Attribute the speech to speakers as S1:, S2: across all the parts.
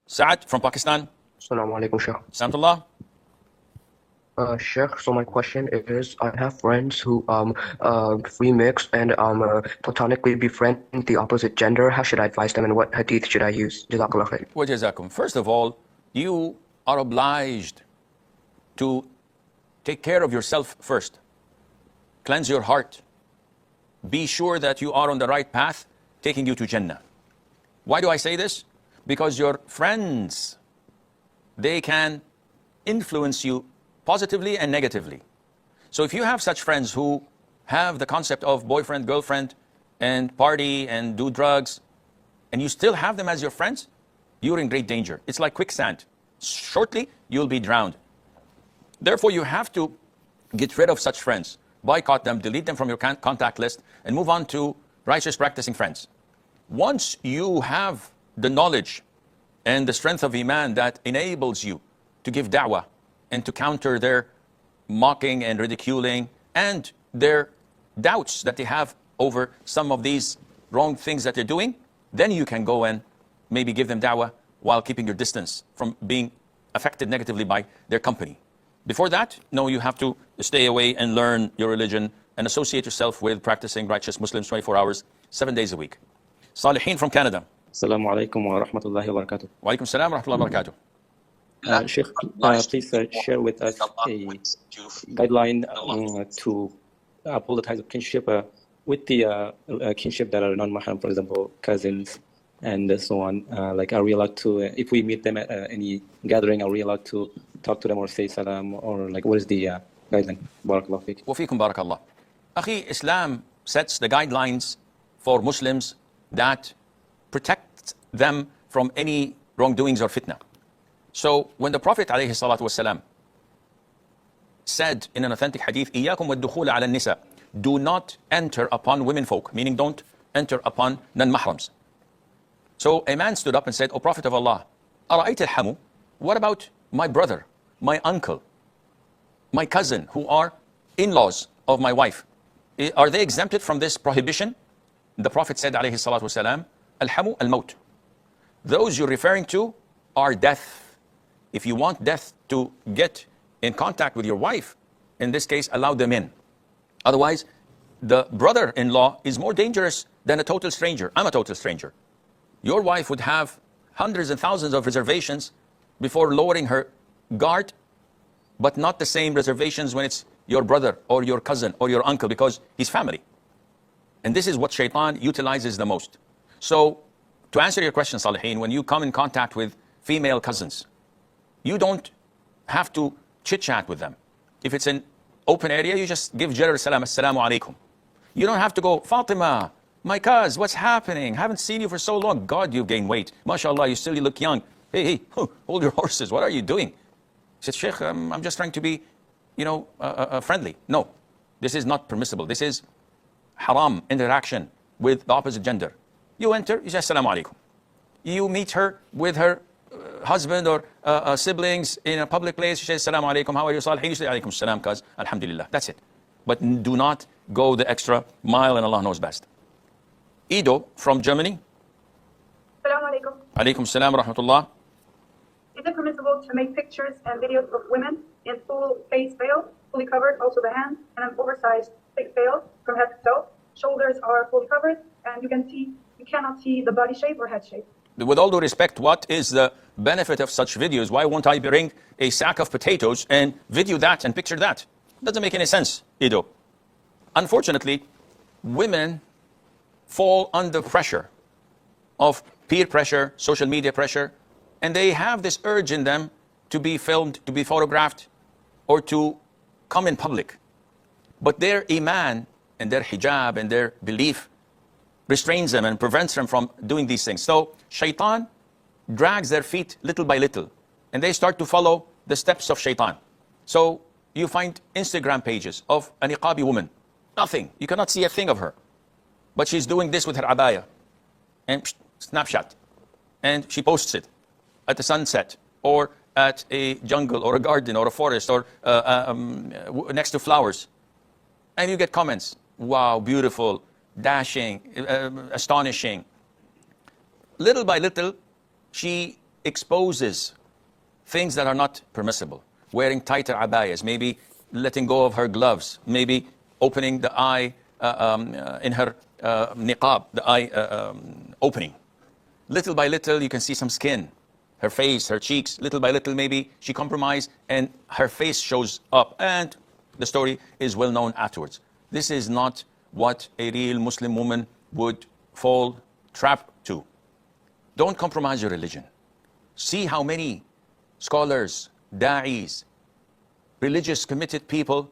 S1: Saad from Pakistan.
S2: Assalamu alaikum, Sheikh.
S1: Samtullah.
S2: Sheikh, so my question is, I have friends who free mix and platonically befriend the opposite gender. How should I advise them, and what hadith should I use? Jazakallah khair.
S1: Wa jazakum. First of all, you are obliged to take care of yourself first. Cleanse your heart. Be sure that you are on the right path, taking you to Jannah. Why do I say this? Because your friends, they can influence you positively and negatively. So if you have such friends who have the concept of boyfriend, girlfriend, and party and do drugs, and you still have them as your friends, you're in great danger. It's like quicksand. Shortly, you'll be drowned. Therefore, you have to get rid of such friends. Boycott them, delete them from your contact list, and move on to righteous practicing friends. Once you have the knowledge and the strength of Iman that enables you to give da'wah and to counter their mocking and ridiculing and their doubts that they have over some of these wrong things that they're doing, then you can go and maybe give them da'wah while keeping your distance from being affected negatively by their company. Before that, no, you have to stay away and learn your religion and associate yourself with practicing righteous Muslims 24 hours, 7 days a week. Salihin from Canada.
S3: Assalamu alaikum wa rahmatullahi wa barakatuh.
S1: Wa alaikum salam wa rahmatullahi wa barakatuh.
S3: Sheikh, please share with us a guideline to uphold the ties of kinship with the kinship that are non-mahram, for example, cousins and so on. Like, are we allowed to, if we meet them at any gathering, are we allowed to talk to them or say salam, or like, what is the guideline? Barakallahu feek.
S1: Wa feekum barakallah. Akhi, Islam sets the guidelines for Muslims that protect them from any wrongdoings or fitna. So when the Prophet ﷺ said in an authentic hadith, إِيَّاكُمْ وَالدُّخُولَ عَلَى النِّسَاءِ, do not enter upon women folk, meaning don't enter upon non-mahrams. So a man stood up and said, O Prophet of Allah, أَرَأَيْتَ الْحَمُ, what about my brother, my uncle, my cousin, who are in-laws of my wife? Are they exempted from this prohibition? The Prophet said, alayhi salatu wasalam, Al-hamu al-maut. Those you're referring to are death. If you want death to get in contact with your wife, in this case, allow them in. Otherwise, the brother-in-law is more dangerous than a total stranger. I'm a total stranger. Your wife would have hundreds and thousands of reservations before lowering her guard, but not the same reservations when it's your brother or your cousin or your uncle, because he's family. And this is what shaitan utilizes the most. So, to answer your question, Salihin, when you come in contact with female cousins, you don't have to chit-chat with them. If it's an open area, you just give general salam, assalamu alaikum. You don't have to go, Fatima, my cuz, what's happening? Haven't seen you for so long. God, you've gained weight. MashaAllah, you look young. Hey, hold your horses. What are you doing? He said, Sheikh, I'm just trying to be, friendly. No, this is not permissible. This is haram interaction with the opposite gender. You enter, you say assalamu alaikum. You meet her with her husband or siblings in a public place, you say assalamu alaikum, how are you, Salihin? You say alaikum salam, cuz, alhamdulillah. That's it. But do not go the extra mile, and Allah knows best. Ido from Germany.
S4: Assalamu alaikum.
S1: Alaikum salam wa rahmatullah.
S4: Is it permissible to make pictures and videos of women in full face veil, fully covered, also the hands, and an oversized thick veil from head to toe? Shoulders are fully covered, and you cannot see the body shape or head shape.
S1: With all due respect, what is the benefit of such videos? Why won't I bring a sack of potatoes and video that and picture that? Doesn't make any sense, Ido. Unfortunately, women fall under pressure of peer pressure, social media pressure, and they have this urge in them to be filmed, to be photographed, or to come in public. But their iman and their hijab and their belief restrains them and prevents them from doing these things. So shaitan drags their feet little by little, and they start to follow the steps of shaitan. So you find Instagram pages of a niqabi woman. Nothing. You cannot see a thing of her. But she's doing this with her abaya. And snapshot. And she posts it at the sunset, or at a jungle, or a garden, or a forest, or next to flowers. And you get comments. Wow, beautiful, dashing, astonishing. Little by little, she exposes things that are not permissible. Wearing tighter abayas, maybe letting go of her gloves, maybe opening the eye in her niqab, the eye opening. Little by little, you can see some skin, her face, her cheeks. Little by little, maybe she compromised and her face shows up. And the story is well known afterwards. This is not what a real Muslim woman would fall trap to. Don't compromise your religion. See how many scholars, da'is, religious committed people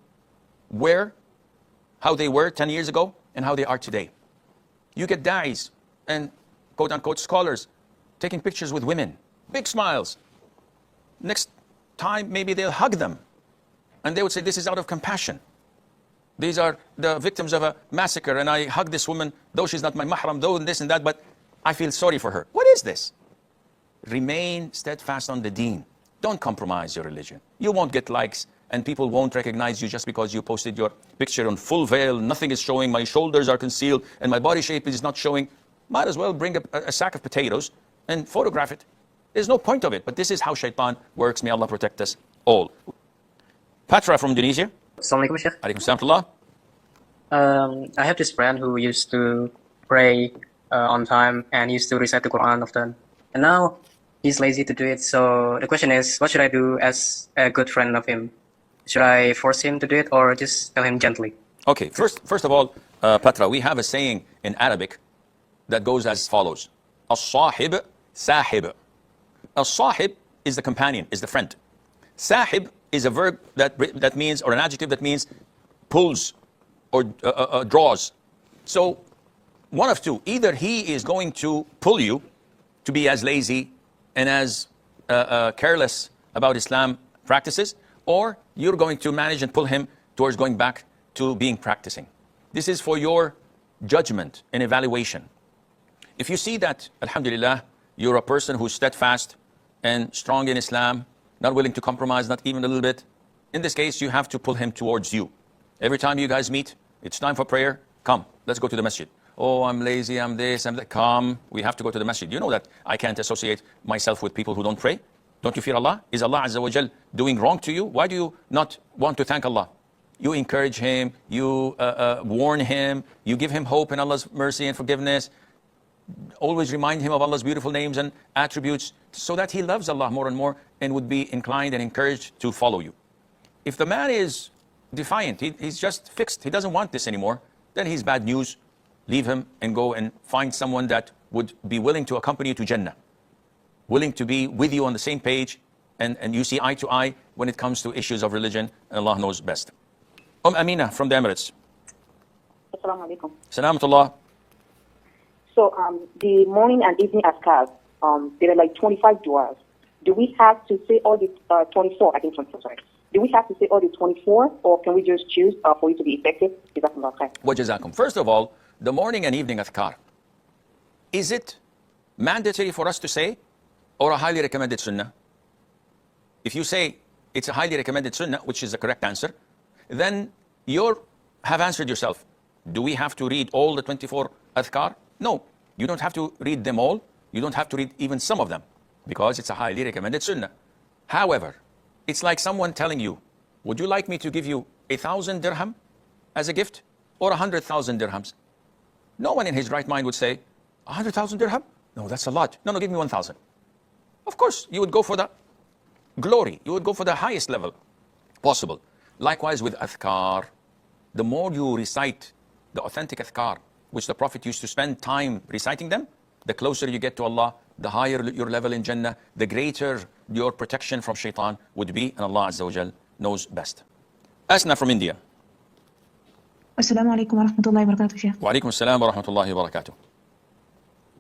S1: were, how they were 10 years ago and how they are today. You get da'is and quote unquote scholars taking pictures with women, big smiles. Next time maybe they'll hug them and they would say, this is out of compassion. These are the victims of a massacre and I hug this woman, though she's not my mahram, though this and that, but I feel sorry for her. What is this? Remain steadfast on the deen. Don't compromise your religion. You won't get likes and people won't recognize you just because you posted your picture on full veil, nothing is showing, my shoulders are concealed and my body shape is not showing. Might as well bring a sack of potatoes and photograph it. There's no point of it, but this is how shaitan works. May Allah protect us all. Patra from Indonesia.
S5: Assalamualaikum, Sheikh.
S1: Alaikum salam.
S5: I have this friend who used to pray on time and used to recite the Quran often. And now he's lazy to do it. So the question is, what should I do as a good friend of him? Should I force him to do it or just tell him gently?
S1: Okay, first of all, Patra, we have a saying in Arabic that goes as follows. As-sahib, sahib. As-sahib is the companion, is the friend. Sahib is a verb that means, or an adjective that means pulls or draws. So one of two, either he is going to pull you to be as lazy and as careless about Islam practices, or you're going to manage and pull him towards going back to being practicing. This is for your judgment and evaluation. If you see that, alhamdulillah, you're a person who's steadfast and strong in Islam, not willing to compromise, not even a little bit, in this case, you have to pull him towards you. Every time you guys meet, it's time for prayer, come, let's go to the masjid. Oh, I'm lazy, I'm this, I'm that. Come, we have to go to the masjid. You know that I can't associate myself with people who don't pray. Don't you fear Allah? Is Allah Azza wa Jal doing wrong to you? Why do you not want to thank Allah? You encourage him, you warn him, you give him hope in Allah's mercy and forgiveness. Always remind him of Allah's beautiful names and attributes so that he loves Allah more and more and would be inclined and encouraged to follow you. If the man is defiant, he's just fixed, he doesn't want this anymore, then he's bad news. Leave him and go and find someone that would be willing to accompany you to Jannah, willing to be with you on the same page, and you see eye to eye when it comes to issues of religion, and Allah knows best. Amina from the Emirates.
S6: Assalamu alaikum.
S1: Salamatullah.
S6: So the morning and evening azkars, there are like 25 du'as. Do we have to say all the 24? I think 24, sorry. Do we have to say all the 24, or can we just choose for it to be effective? Jazakumullah khair.
S1: Wa jazakum. First of all, the morning and evening azkar, is it mandatory for us to say or a highly recommended sunnah? If you say it's a highly recommended sunnah, which is the correct answer, then you have answered yourself. Do we have to read all the 24 azkar? No, you don't have to read them all. You don't have to read even some of them because it's a highly recommended sunnah. However, it's like someone telling you, would you like me to give you 1,000 dirham as a gift or 100,000 dirhams? No one in his right mind would say, 100,000 dirham? No, that's a lot. No, give me 1,000. Of course, you would go for the glory. You would go for the highest level possible. Likewise with adhkar. The more you recite the authentic adhkar, which the Prophet used to spend time reciting them, the closer you get to Allah, the higher your level in Jannah, the greater your protection from shaitan would be, and Allah Azza wa Jal knows best. Asna from India.
S7: Assalamu alaikum wa rahmatullahi wa barakatuh, Sheikh.
S1: Wa alaikum assalam wa rahmatullahi wa barakatuh.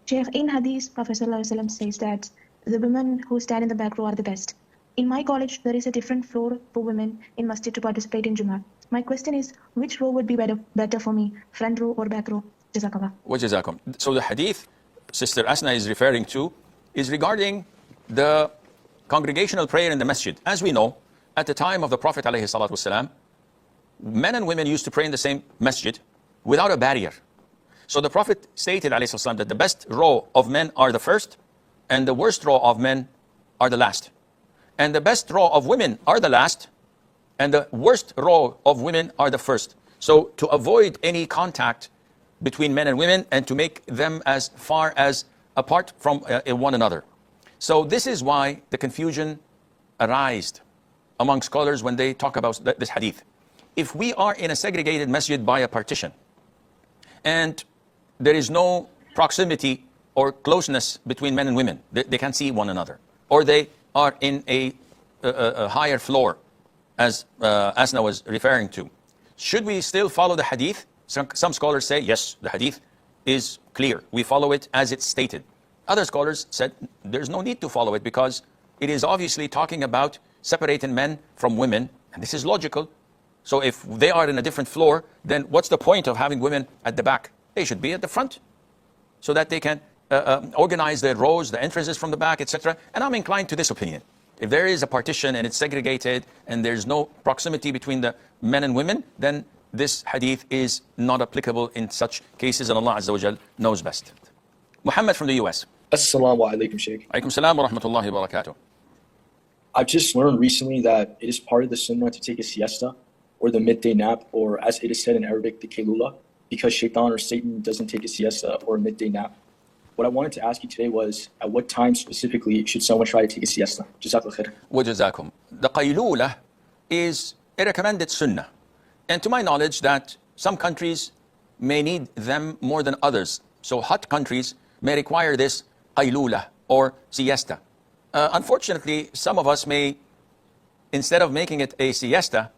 S7: Sheikh, in Hadith, Prophet ﷺ says that the women who stand in the back row are the best. In my college, there is a different floor for women in masjid to participate in Jummah. My question is, which row would be better for me, front row or back row? Jazakallah.
S1: Wa jazakum. So the hadith Sister Asna is referring to is regarding the congregational prayer in the masjid. As we know, at the time of the Prophet ﷺ, men and women used to pray in the same masjid without a barrier. So the Prophet stated ﷺ that the best row of men are the first, and the worst row of men are the last. And the best row of women are the last. And the worst row of women are the first. So to avoid any contact between men and women and to make them as far as apart from one another. So this is why the confusion arose among scholars when they talk about this hadith. If we are in a segregated masjid by a partition and there is no proximity or closeness between men and women, they can't see one another, or they are in a higher floor, as Asna was referring to, should we still follow the hadith? Some scholars say, yes, the hadith is clear. We follow it as it's stated. Other scholars said, there's no need to follow it because it is obviously talking about separating men from women, and this is logical. So if they are in a different floor, then what's the point of having women at the back? They should be at the front so that they can organize their rows, the entrances from the back, etc. And I'm inclined to this opinion. If there is a partition and it's segregated and there's no proximity between the men and women, then this hadith is not applicable in such cases, and Allah Azza wa Jal knows best. Muhammad from the US.
S8: Assalamu alaikum, Sheikh.
S1: Alaikum salam wa rahmatullahi wa barakatuh.
S8: I've just learned recently that it is part of the sunnah to take a siesta or the midday nap, or as it is said in Arabic, the kailula, because shaitan or Satan doesn't take a siesta or a midday nap. What I wanted to ask you today was, at what time specifically should someone try to take a siesta? Jazakallah khair.
S1: Wa jazakum. The qaylula is a recommended sunnah. And to my knowledge that some countries may need them more than others. So hot countries may require this qaylula or siesta. Unfortunately, some of us may, instead of making it a siesta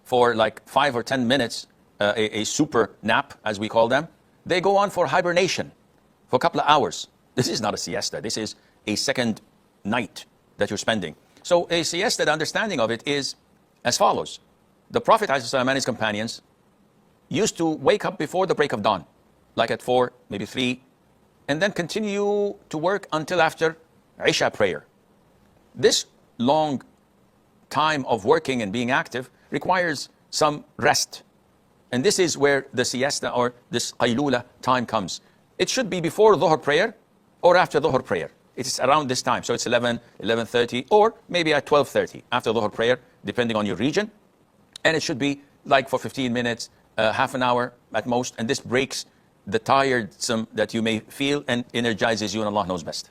S1: for like 5 or 10 minutes, a super nap as we call them, they go on for hibernation for a couple of hours. This is not a siesta. This is a second night that you're spending. So a siesta, the understanding of it is as follows. The Prophet ﷺ and his companions used to wake up before the break of dawn, like at 4, maybe 3, and then continue to work until after Isha prayer. This long time of working and being active requires some rest. And this is where the siesta or this qaylula time comes. It should be before Dhuhr prayer or after Dhuhr prayer. It is around this time. So it's 11, 11:30, or maybe at 12:30 after Dhuhr prayer, depending on your region. And it should be like for 15 minutes, half an hour at most. And this breaks the tiredness that you may feel and energizes you, and Allah knows best.